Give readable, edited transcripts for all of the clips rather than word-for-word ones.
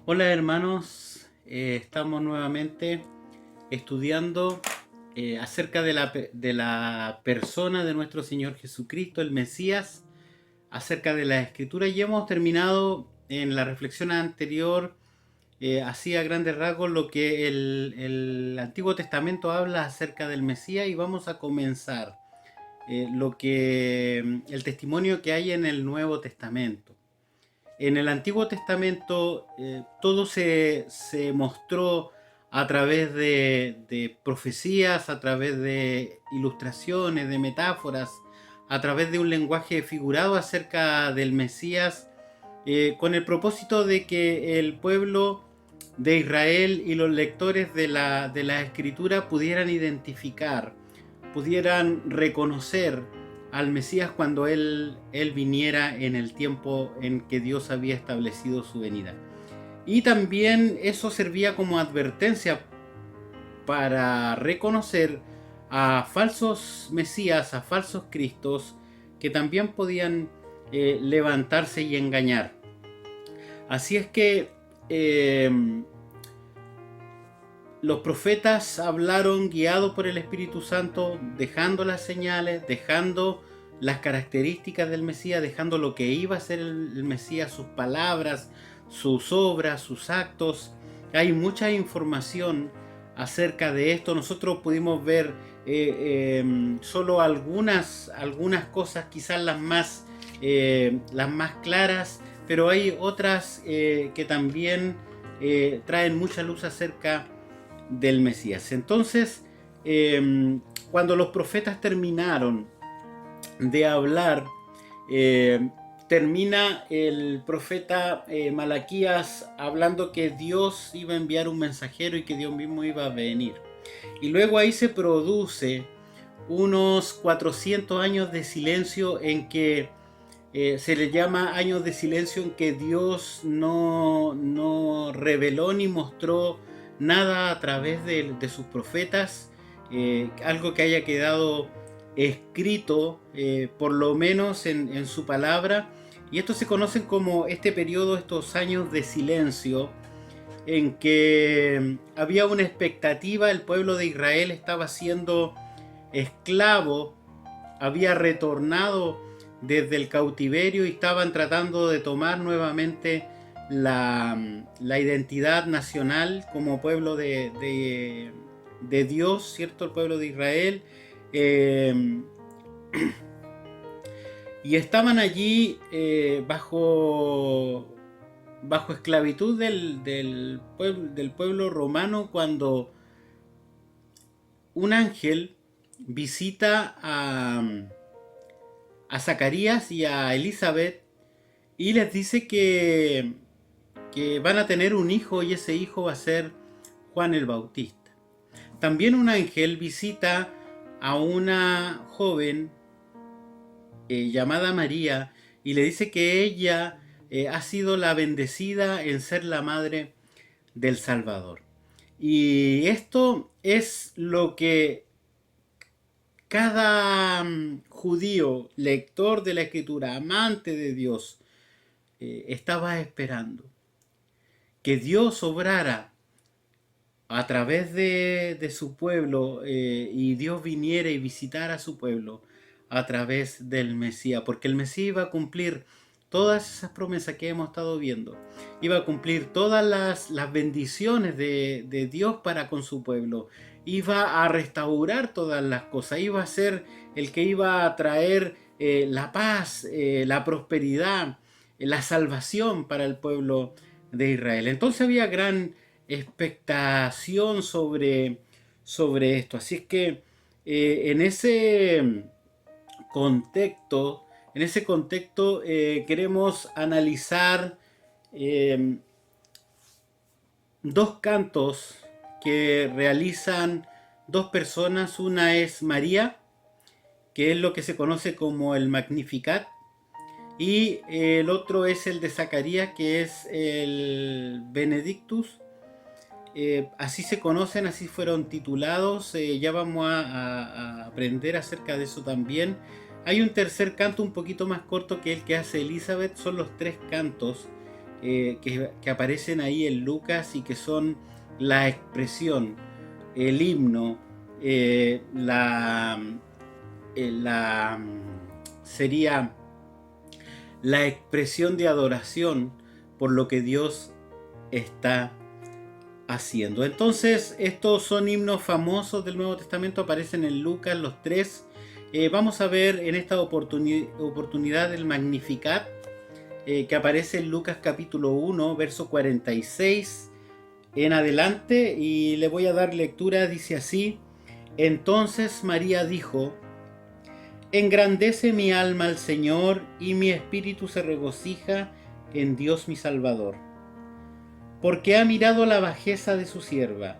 Hola hermanos, estamos nuevamente estudiando acerca de la persona de nuestro Señor Jesucristo, el Mesías, acerca de la Escritura, y hemos terminado en la reflexión anterior, así a grandes rasgos, lo que el Antiguo Testamento habla acerca del Mesías, y vamos a comenzar el testimonio que hay en el Nuevo Testamento. En el Antiguo Testamento todo se mostró a través de profecías, a través de ilustraciones, de metáforas, a través de un lenguaje figurado acerca del Mesías, con el propósito de que el pueblo de Israel y los lectores de la Escritura pudieran identificar, pudieran reconocer al Mesías cuando él viniera en el tiempo en que Dios había establecido su venida. Y también eso servía como advertencia para reconocer a falsos Mesías, a falsos Cristos, que también podían levantarse y engañar. Así es que los profetas hablaron guiados por el Espíritu Santo, dejando las señales, dejando las características del Mesías, dejando lo que iba a ser el Mesías, sus palabras, sus obras, sus actos. Hay mucha información acerca de esto. Nosotros pudimos ver solo algunas cosas, quizás las más claras, pero hay otras que también traen mucha luz acerca del Mesías. Entonces, cuando los profetas terminaron de hablar, termina el profeta Malaquías hablando que Dios iba a enviar un mensajero y que Dios mismo iba a venir. Y luego ahí se produce unos 400 años de silencio en que se le llama años de silencio en que Dios no reveló ni mostró nada a través de sus profetas, algo que haya quedado escrito por lo menos en su palabra. Y esto se conoce como este periodo, estos años de silencio, en que había una expectativa. El pueblo de Israel estaba siendo esclavo, había retornado desde el cautiverio y estaban tratando de tomar nuevamente la identidad nacional como pueblo de Dios, ¿cierto? El pueblo de Israel. Y estaban allí bajo esclavitud del pueblo romano, cuando un ángel visita a Zacarías y a Elizabeth y les dice que van a tener un hijo, y ese hijo va a ser Juan el Bautista. También un ángel visita a una joven llamada María y le dice que ella ha sido la bendecida en ser la madre del Salvador. Y esto es lo que cada judío, lector de la Escritura, amante de Dios, estaba esperando. Que Dios obrara a través de su pueblo, y Dios viniera y visitara a su pueblo a través del Mesías, porque el Mesías iba a cumplir todas esas promesas que hemos estado viendo, iba a cumplir todas las bendiciones de Dios para con su pueblo, iba a restaurar todas las cosas, iba a ser el que iba a traer la paz, la prosperidad, la salvación para el pueblo de Israel. Entonces había gran expectación sobre esto. Así es que en ese contexto, queremos analizar eh, dos cantos que realizan dos personas. Una es María, que es lo que se conoce como el Magnificat, y el otro es el de Zacarías, que es el Benedictus. Así se conocen, así fueron titulados. Ya vamos a aprender acerca de eso también. Hay un tercer canto un poquito más corto, que es el que hace Elizabeth. Son los tres cantos que aparecen ahí en Lucas y que son la expresión, el himno, sería la expresión de adoración por lo que Dios está haciendo. Entonces, estos son himnos famosos del Nuevo Testamento, aparecen en Lucas los tres. Vamos a ver en esta oportunidad el Magnificat, que aparece en Lucas capítulo 1, verso 46 en adelante, y le voy a dar lectura. Dice así: Entonces María dijo: Engrandece mi alma al Señor, y mi espíritu se regocija en Dios mi Salvador, porque ha mirado la bajeza de su sierva.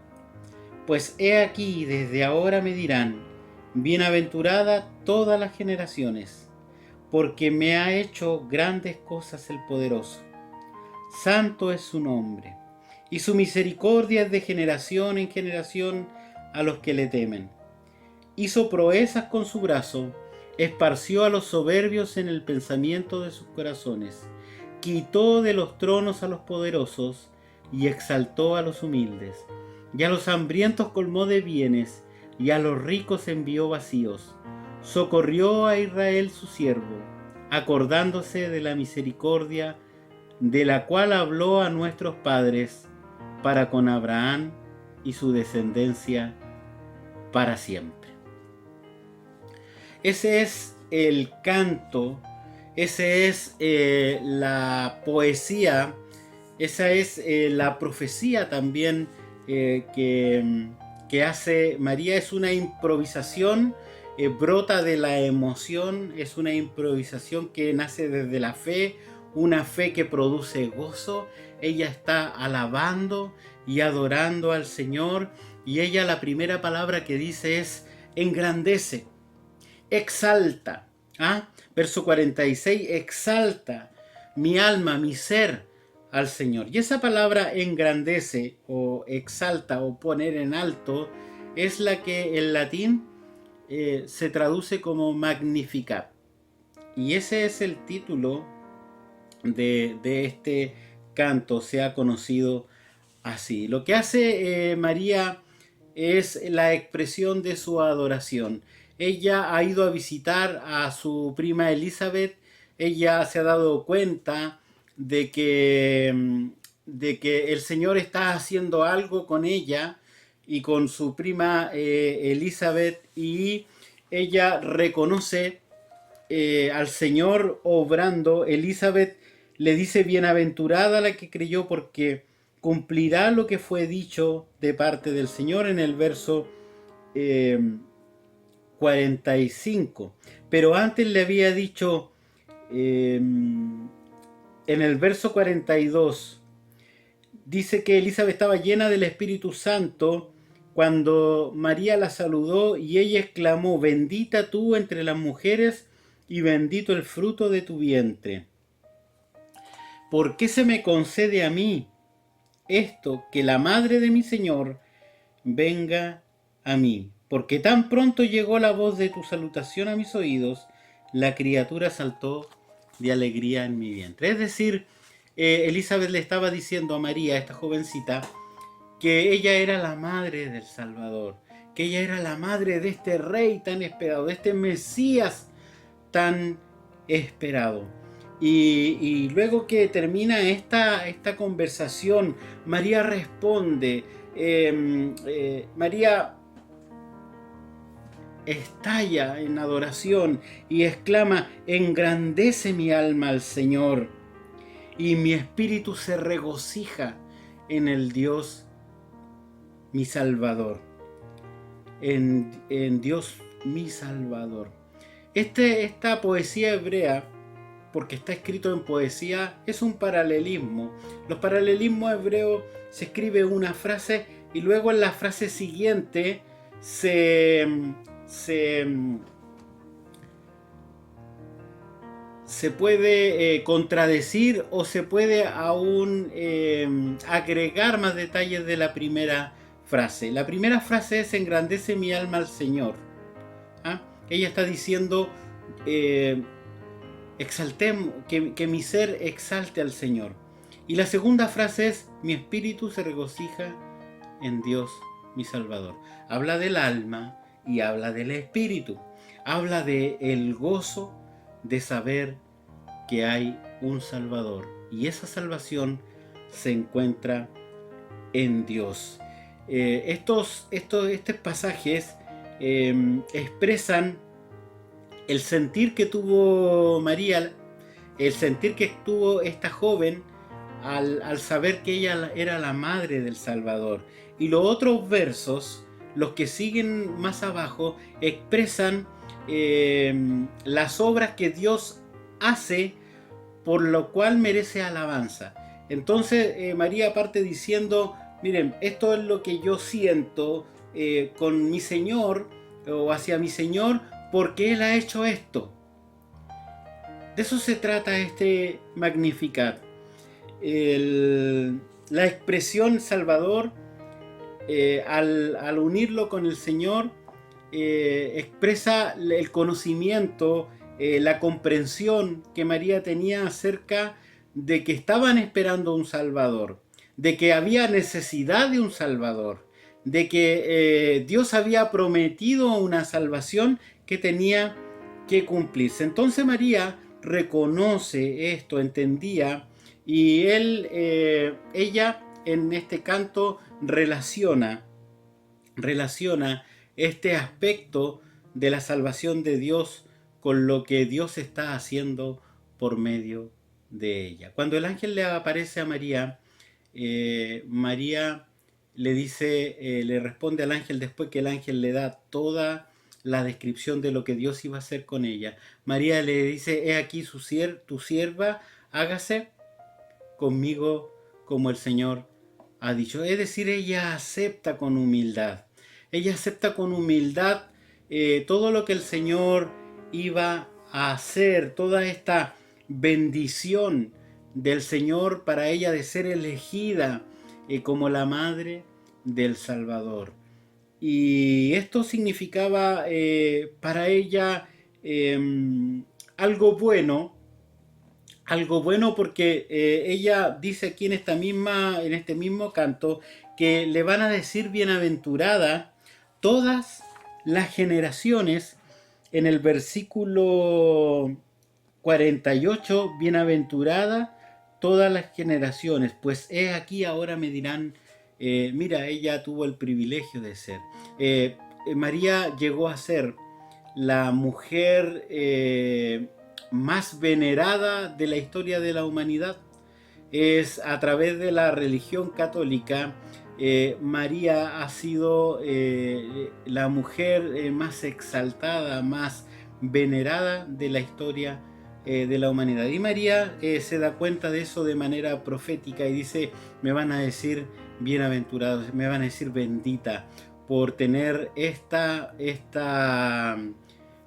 Pues he aquí, desde ahora me dirán: bienaventurada todas las generaciones, porque me ha hecho grandes cosas el poderoso. Santo es su nombre, y su misericordia es de generación en generación a los que le temen. Hizo proezas con su brazo, esparció a los soberbios en el pensamiento de sus corazones, quitó de los tronos a los poderosos y exaltó a los humildes, y a los hambrientos colmó de bienes, y a los ricos envió vacíos. Socorrió a Israel su siervo, acordándose de la misericordia de la cual habló a nuestros padres, para con Abraham y su descendencia para siempre. Ese es el canto, ese es la poesía, esa es la profecía también que hace María. Es una improvisación, brota de la emoción, es una improvisación que nace desde la fe, una fe que produce gozo. Ella está alabando y adorando al Señor, y ella, la primera palabra que dice es engrandece, exalta. Verso 46, exalta mi alma, mi ser al Señor. Y esa palabra engrandece o exalta o poner en alto es la que en latín se traduce como Magnificat. Y ese es el título de este canto, se ha conocido así. Lo que hace María es la expresión de su adoración. Ella ha ido a visitar a su prima Elizabeth. Ella se ha dado cuenta de que el Señor está haciendo algo con ella y con su prima Elizabeth, y ella reconoce al Señor obrando. Elizabeth le dice: bienaventurada la que creyó, porque cumplirá lo que fue dicho de parte del Señor, en el verso 45. Pero antes le había dicho en el verso 42, dice que Elizabeth estaba llena del Espíritu Santo cuando María la saludó, y ella exclamó: bendita tú entre las mujeres, y bendito el fruto de tu vientre. ¿Por qué se me concede a mí esto, que la madre de mi Señor venga a mí? Porque tan pronto llegó la voz de tu salutación a mis oídos, la criatura saltó de alegría en mi vientre. Es decir, Elizabeth le estaba diciendo a María, esta jovencita, que ella era la madre del Salvador, que ella era la madre de este rey tan esperado, de este Mesías tan esperado. Y luego que termina esta conversación, María responde, María estalla en adoración y exclama: engrandece mi alma al Señor, y mi espíritu se regocija en el Dios mi Salvador. En Dios mi Salvador. Esta poesía hebrea, porque está escrito en poesía, es un paralelismo. Los paralelismos hebreos: se escribe una frase y luego en la frase siguiente se puede contradecir, o se puede aún agregar más detalles de la primera frase. La primera frase es: engrandece mi alma al Señor. Ella está diciendo exaltemos, que mi ser exalte al Señor. Y la segunda frase es, mi espíritu se regocija en Dios mi Salvador. Habla del alma y habla del espíritu. Habla de el gozo de saber que hay un Salvador. Y esa salvación se encuentra en Dios. Estos pasajes expresan el sentir que tuvo María, el sentir que tuvo esta joven al saber que ella era la madre del Salvador. Y los otros versos, los que siguen más abajo, expresan las obras que Dios hace, por lo cual merece alabanza. Entonces María parte diciendo, miren, esto es lo que yo siento con mi Señor o hacia mi Señor, porque Él ha hecho esto. De eso se trata este Magnificat. La expresión Salvador, al unirlo con el Señor, expresa el conocimiento, la comprensión que María tenía acerca de que estaban esperando un Salvador, de que había necesidad de un Salvador, de que Dios había prometido una salvación que tenía que cumplirse. Entonces María reconoce esto, entendía, y ella en este canto relaciona este aspecto de la salvación de Dios con lo que Dios está haciendo por medio de ella. Cuando el ángel le aparece a María, María le dice, le responde al ángel después que el ángel le da toda la descripción de lo que Dios iba a hacer con ella. María le dice, he aquí tu sierva, hágase conmigo como el Señor ha dicho. Es decir, ella acepta con humildad. Ella acepta con humildad todo lo que el Señor iba a hacer, toda esta bendición del Señor para ella de ser elegida como la madre del Salvador. Y esto significaba para ella algo bueno, porque ella dice aquí en este mismo canto que le van a decir bienaventurada todas las generaciones. En el versículo 48, bienaventurada todas las generaciones, pues he aquí ahora me dirán, mira, ella tuvo el privilegio de ser. María llegó a ser la mujer más venerada de la historia de la humanidad. Es a través de la religión católica, María ha sido la mujer más exaltada, más venerada de la historia de la humanidad. Y María se da cuenta de eso de manera profética y dice, me van a decir bienaventurados, me van a decir bendita por tener esta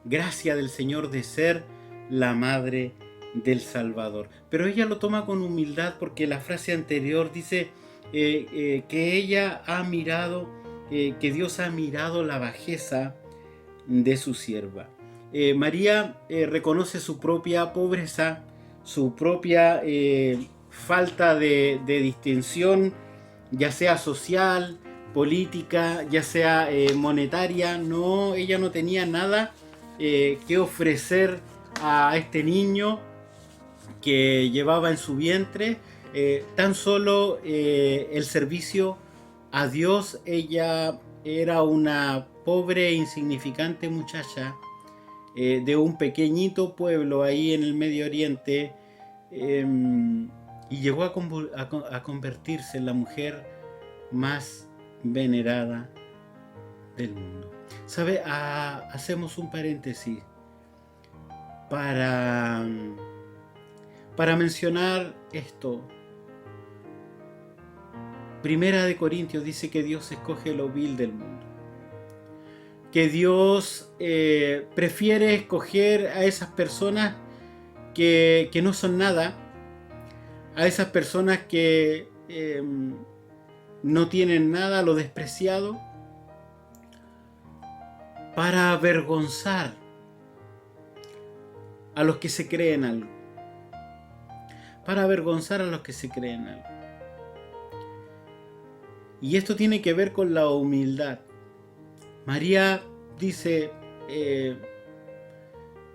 gracia del Señor de ser la madre del Salvador. Pero ella lo toma con humildad porque la frase anterior dice que ella ha mirado, que Dios ha mirado la bajeza de su sierva. María reconoce su propia pobreza, su propia falta de distinción, ya sea social, política, ya sea monetaria. No, ella no tenía nada que ofrecer a este niño que llevaba en su vientre, tan solo el servicio a Dios. Ella era una pobre e insignificante muchacha de un pequeñito pueblo ahí en el Medio Oriente, y llegó a convertirse en la mujer más venerada del mundo. ¿Sabe? Hacemos un paréntesis para mencionar esto. Primera de Corintios dice que Dios escoge lo vil del mundo, que Dios prefiere escoger a esas personas que no son nada, a esas personas que no tienen nada, lo despreciado, para avergonzar a los que se creen algo, para avergonzar a los que se creen algo. Y esto tiene que ver con la humildad. María dice,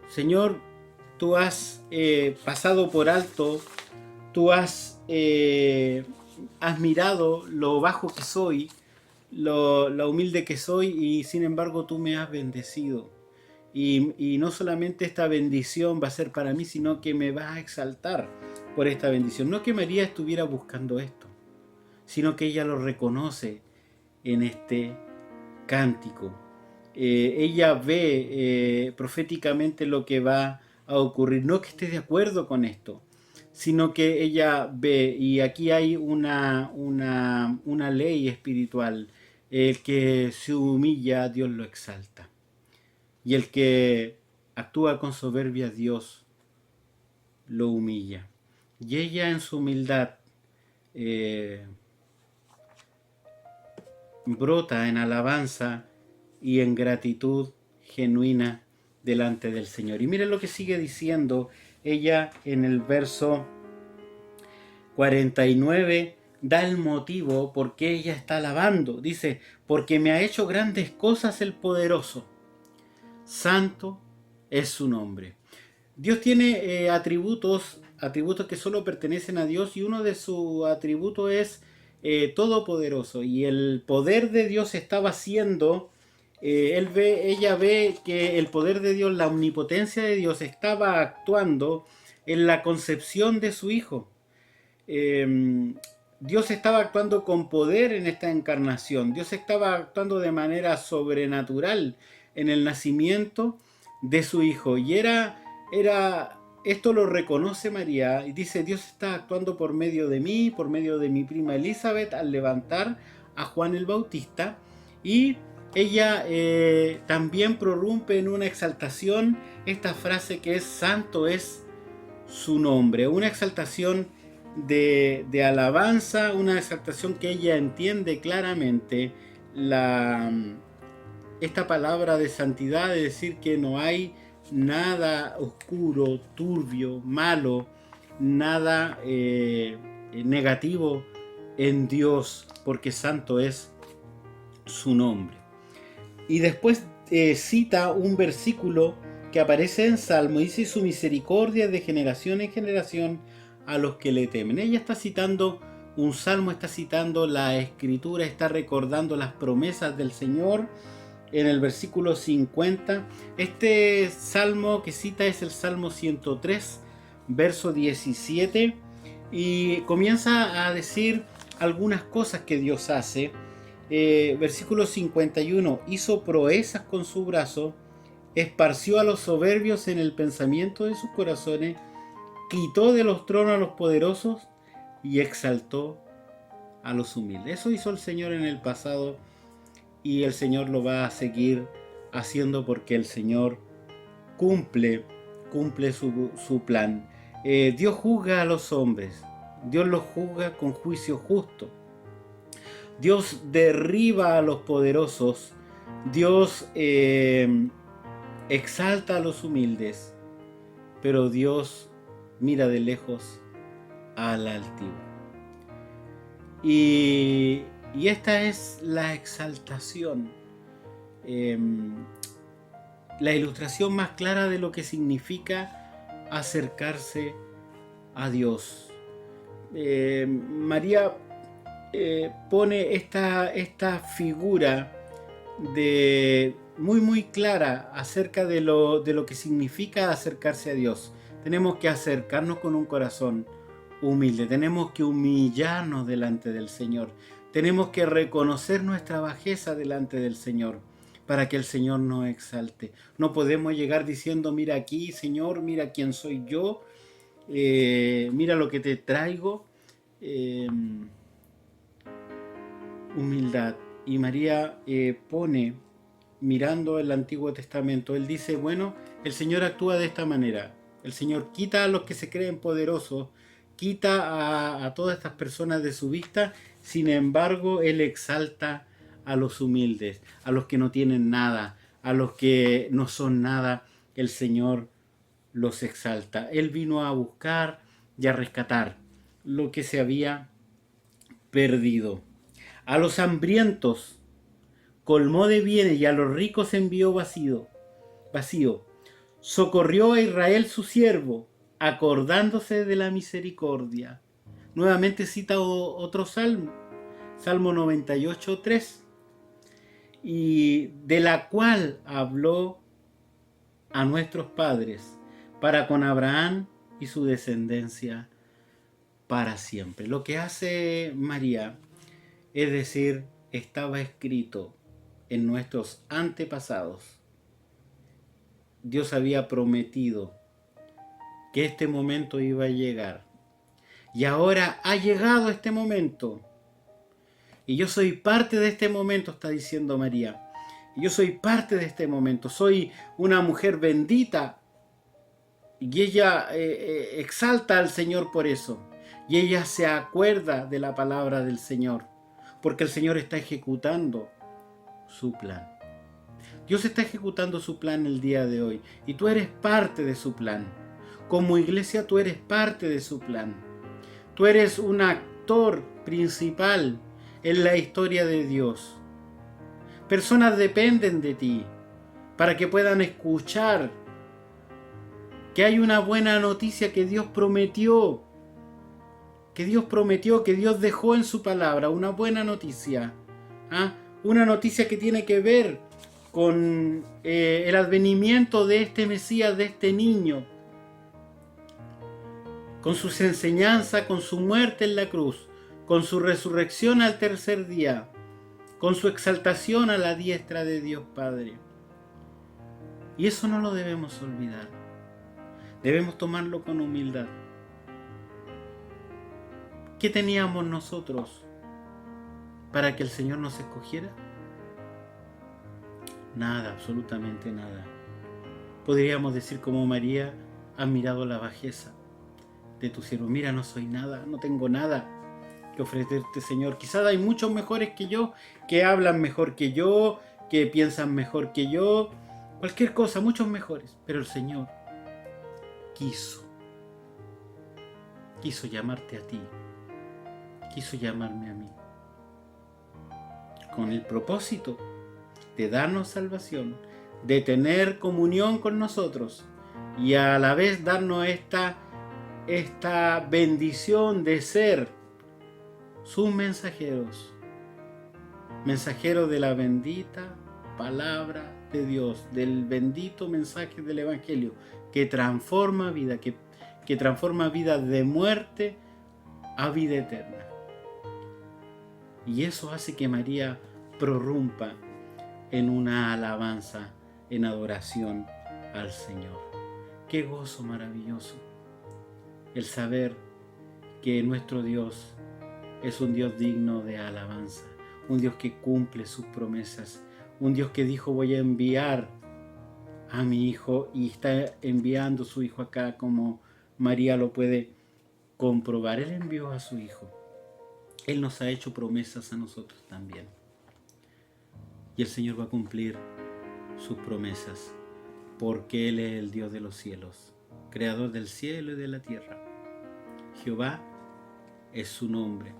Señor, tú has pasado por alto, tú has mirado lo bajo que soy, lo humilde que soy, y sin embargo tú me has bendecido. Y no solamente esta bendición va a ser para mí, sino que me vas a exaltar por esta bendición. No que María estuviera buscando esto, sino que ella lo reconoce en este cántico. Ella ve proféticamente lo que va a ocurrir. No que esté de acuerdo con esto, sino que ella ve, y aquí hay una ley espiritual. El que se humilla, Dios lo exalta. Y el que actúa con soberbia, Dios lo humilla. Y ella en su humildad brota en alabanza y en gratitud genuina delante del Señor. Y miren lo que sigue diciendo ella en el verso 49, da el motivo por qué ella está alabando. Dice, porque me ha hecho grandes cosas el poderoso. Santo es su nombre. Dios tiene atributos que solo pertenecen a Dios, y uno de sus atributos es todopoderoso. Y el poder de Dios estaba haciendo, ella ve que el poder de Dios, la omnipotencia de Dios, estaba actuando en la concepción de su Hijo. Dios estaba actuando con poder en esta encarnación. Dios estaba actuando de manera sobrenatural en el nacimiento de su Hijo. Y esto lo reconoce María y dice, Dios está actuando por medio de mí, por medio de mi prima Elizabeth, al levantar a Juan el Bautista. Y ella también prorrumpe en una exaltación esta frase que es, santo es su nombre. Una exaltación de alabanza, una exaltación que ella entiende claramente esta palabra de santidad, de decir que no hay nada oscuro, turbio, malo, nada negativo en Dios, porque santo es su nombre. Y después cita un versículo que aparece en Salmo, dice, su misericordia de generación en generación a los que le temen. Ella está citando un salmo, está citando la escritura, está recordando las promesas del Señor en el versículo 50. Este salmo que cita es el Salmo 103, verso 17, y comienza a decir algunas cosas que Dios hace. Versículo 51, hizo proezas con su brazo, esparció a los soberbios en el pensamiento de sus corazones, quitó de los tronos a los poderosos y exaltó a los humildes. Eso hizo el Señor en el pasado, y el Señor lo va a seguir haciendo, porque el Señor cumple su plan. Dios juzga a los hombres, Dios los juzga con juicio justo. Dios derriba a los poderosos, Dios exalta a los humildes, pero Dios mira de lejos al altivo. Y esta es la exaltación, la ilustración más clara de lo que significa acercarse a Dios. María pone esta figura muy clara acerca de lo que significa acercarse a Dios. Tenemos que acercarnos con un corazón humilde, tenemos que humillarnos delante del Señor, tenemos que reconocer nuestra bajeza delante del Señor para que el Señor nos exalte. No podemos llegar diciendo, mira aquí, Señor, mira quién soy yo, mira lo que te traigo. Humildad. Y María pone, mirando el Antiguo Testamento, él dice, bueno, el Señor actúa de esta manera. El Señor quita a los que se creen poderosos, quita a todas estas personas de su vista, sin embargo, Él exalta a los humildes, a los que no tienen nada, a los que no son nada, el Señor los exalta. Él vino a buscar y a rescatar lo que se había perdido. A los hambrientos colmó de bienes y a los ricos envió vacío. Socorrió a Israel su siervo, acordándose de la misericordia. Nuevamente cita otro salmo, Salmo 98:3, y de la cual habló a nuestros padres, para con Abraham y su descendencia para siempre. Lo que hace María, es decir, estaba escrito en nuestros antepasados. Dios había prometido que este momento iba a llegar. Y ahora ha llegado este momento. Y yo soy parte de este momento, está diciendo María. Y yo soy parte de este momento. Soy una mujer bendita. Y ella exalta al Señor por eso. Y ella se acuerda de la palabra del Señor. Porque el Señor está ejecutando su plan. Dios está ejecutando su plan el día de hoy. Y tú eres parte de su plan. Como iglesia tú eres parte de su plan. Tú eres un actor principal en la historia de Dios. Personas dependen de ti para que puedan escuchar que hay una buena noticia que Dios prometió. Que Dios dejó en su palabra, una buena noticia. Una noticia que tiene que ver con el advenimiento de este Mesías, de este niño, con sus enseñanzas, con su muerte en la cruz, con su resurrección al tercer día, con su exaltación a la diestra de Dios Padre. Y eso no lo debemos olvidar. Debemos tomarlo con humildad. ¿Qué teníamos nosotros para que el Señor nos escogiera? Nada, absolutamente nada. Podríamos decir como María, has mirado la bajeza de tu siervo. Mira, no soy nada, no tengo nada que ofrecerte, Señor. Quizás hay muchos mejores que yo, que hablan mejor que yo, que piensan mejor que yo, cualquier cosa, muchos mejores. Pero el Señor quiso llamarte a ti, quiso llamarme a mí, con el propósito de darnos salvación, de tener comunión con nosotros y a la vez darnos esta bendición de ser sus mensajeros de la bendita palabra de Dios, del bendito mensaje del Evangelio que transforma vida, que transforma vida de muerte a vida eterna. Y eso hace que María prorrumpa en una alabanza, en adoración al Señor. Qué gozo maravilloso el saber que nuestro Dios es un Dios digno de alabanza, un Dios que cumple sus promesas, un Dios que dijo voy a enviar a mi Hijo y está enviando a su Hijo acá, como María lo puede comprobar. Él envió a su Hijo. Él nos ha hecho promesas a nosotros también. Y el Señor va a cumplir sus promesas, porque Él es el Dios de los cielos, creador del cielo y de la tierra. Jehová es su nombre.